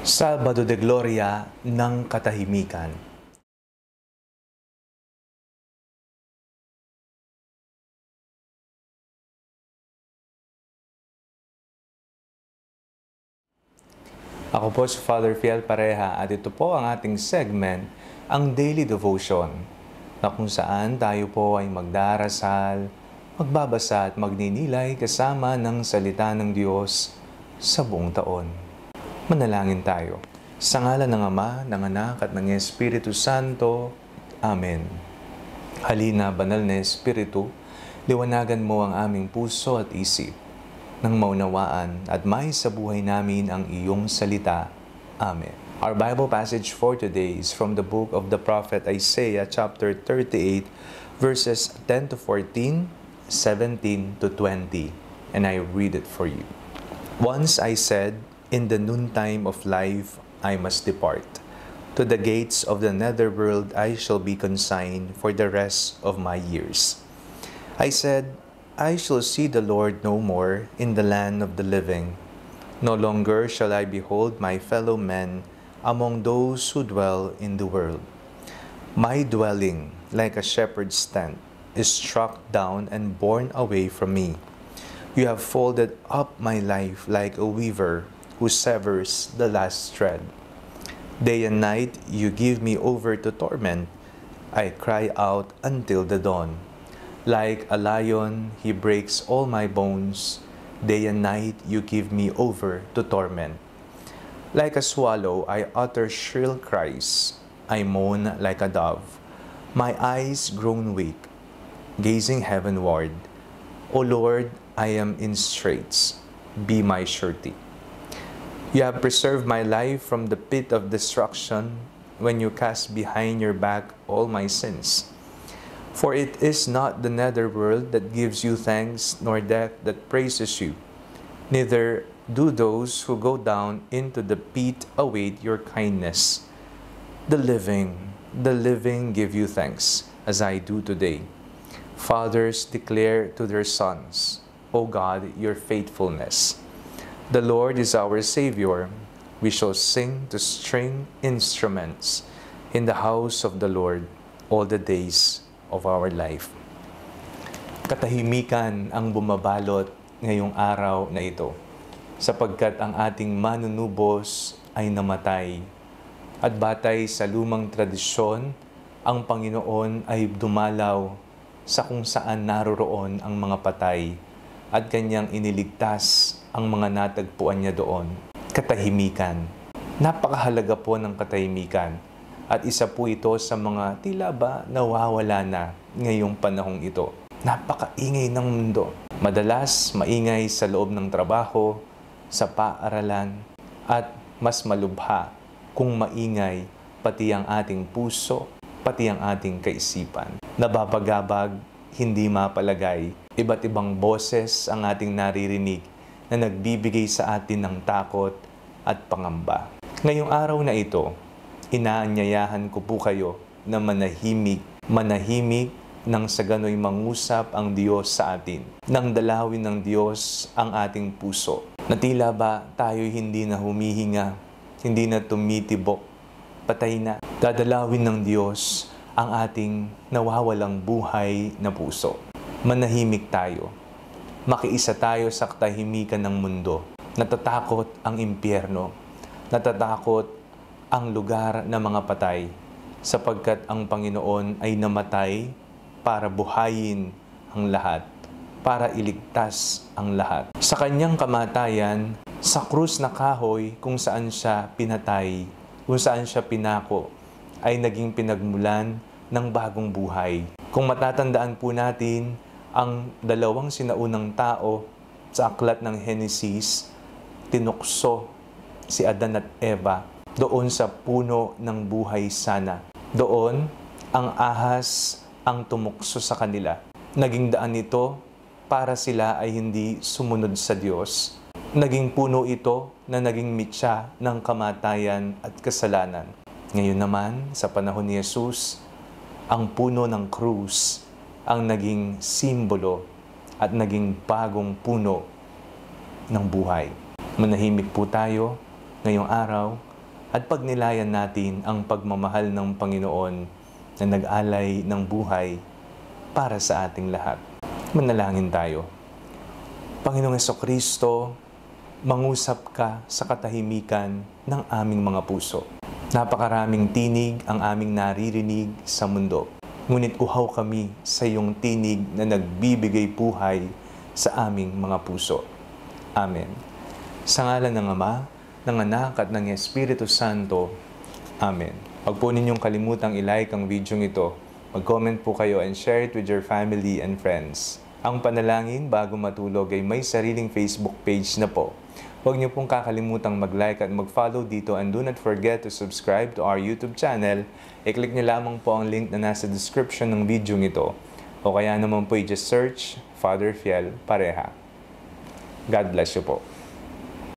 Sabado de Gloria ng Katahimikan. Ako po si Father Fiel Pareha at ito po ang ating segment, ang Daily Devotion, na kung saan tayo po ay magdarasal, magbabasa at magninilay kasama ng salita ng Diyos sa buong taon. Manalangin tayo. Sa ngalan ng Ama, ng Anak at ng Espiritu Santo. Amen. Halina, banal na Espiritu, liwanagan mo ang aming puso at isip, nang maunawaan at may sa buhay namin ang iyong salita. Amen. Our Bible passage for today is from the book of the prophet Isaiah, chapter 38, verses 10 to 14, 17 to 20, and I read it for you. Once I said, in the noontime of life I must depart. To the gates of the netherworld I shall be consigned for the rest of my years. I said, I shall see the Lord no more in the land of the living. No longer shall I behold my fellow men among those who dwell in the world. My dwelling, like a shepherd's tent, is struck down and borne away from me. You have folded up my life like a weaver who severs the last thread. Day and night you give me over to torment. I cry out until the dawn. Like a lion, he breaks all my bones. Day and night you give me over to torment. Like a swallow, I utter shrill cries. I moan like a dove. My eyes grown weak, gazing heavenward. O Lord, I am in straits. Be my surety. You have preserved my life from the pit of destruction when you cast behind your back all my sins. For it is not the netherworld that gives you thanks, nor death that praises you. Neither do those who go down into the pit await your kindness. The living give you thanks, as I do today. Fathers declare to their sons, O God, your faithfulness. The Lord is our Savior. We shall sing to string instruments in the house of the Lord all the days of our life. Katahimikan ang bumabalot ngayong araw na ito, sapagkat ang ating manunubos ay namatay. At batay sa lumang tradisyon, ang Panginoon ay dumalaw sa kung saan naroroon ang mga patay at kanyang iniligtas ang mga natagpuan niya doon. Katahimikan. Napakahalaga po ng katahimikan. At isa po ito sa mga tila ba nawawala na ngayong panahong ito. Napakaingay ng mundo. Madalas maingay sa loob ng trabaho, sa paaralan, at mas malubha kung maingay pati ang ating puso, pati ang ating kaisipan. Nababagabag, hindi mapalagay. Iba't ibang boses ang ating naririnig na nagbibigay sa atin ng takot at pangamba. Ngayong araw na ito, inaanyayahan ko po kayo na manahimik nang sa gano'y mangusap ang Diyos sa atin. Nang dalawin ng Diyos ang ating puso. Na tila ba tayo hindi na humihinga, hindi na tumitibok, patay na. Dadalawin ng Diyos ang ating nawawalang buhay na puso. Manahimik tayo. Makiisa tayo sa katahimikan ng mundo. Natatakot ang impyerno. Natatakot ang lugar ng mga patay, sapagkat ang Panginoon ay namatay para buhayin ang lahat, para iligtas ang lahat. Sa kanyang kamatayan, sa krus na kahoy kung saan siya pinatay, kung saan siya pinako, ay naging pinagmulan ng bagong buhay. Kung matatandaan po natin, ang dalawang sinaunang tao sa aklat ng Henesis, tinukso si Adan at Eva doon sa puno ng buhay sana. Doon, ang ahas ang tumukso sa kanila. Naging daan ito para sila ay hindi sumunod sa Diyos. Naging puno ito na naging mitya ng kamatayan at kasalanan. Ngayon naman, sa panahon ni Jesus, ang puno ng krus ang naging simbolo at naging bagong puno ng buhay. Manahimik po tayo ngayong araw at pagnilayan natin ang pagmamahal ng Panginoon na nag-alay ng buhay para sa ating lahat. Manalangin tayo. Panginoong Jesucristo, mangusap ka sa katahimikan ng aming mga puso. Napakaraming tinig ang aming naririnig sa mundo. Ngunit uhaw kami sa iyong tinig na nagbibigay buhay sa aming mga puso. Amen. Sa ngalan ng Ama, ng Anak at ng Espiritu Santo. Amen. Huwag po ninyong kalimutang i-like ang video ito. Mag-comment po kayo and share it with your family and friends. Ang panalangin bago matulog ay may sariling Facebook page na po. Huwag niyo pong kakalimutang mag-like at mag-follow dito and do not forget to subscribe to our YouTube channel. I-click niyo lamang po ang link na nasa description ng video ito. O kaya naman po i-just search Father Fiel Pareha. God bless you po.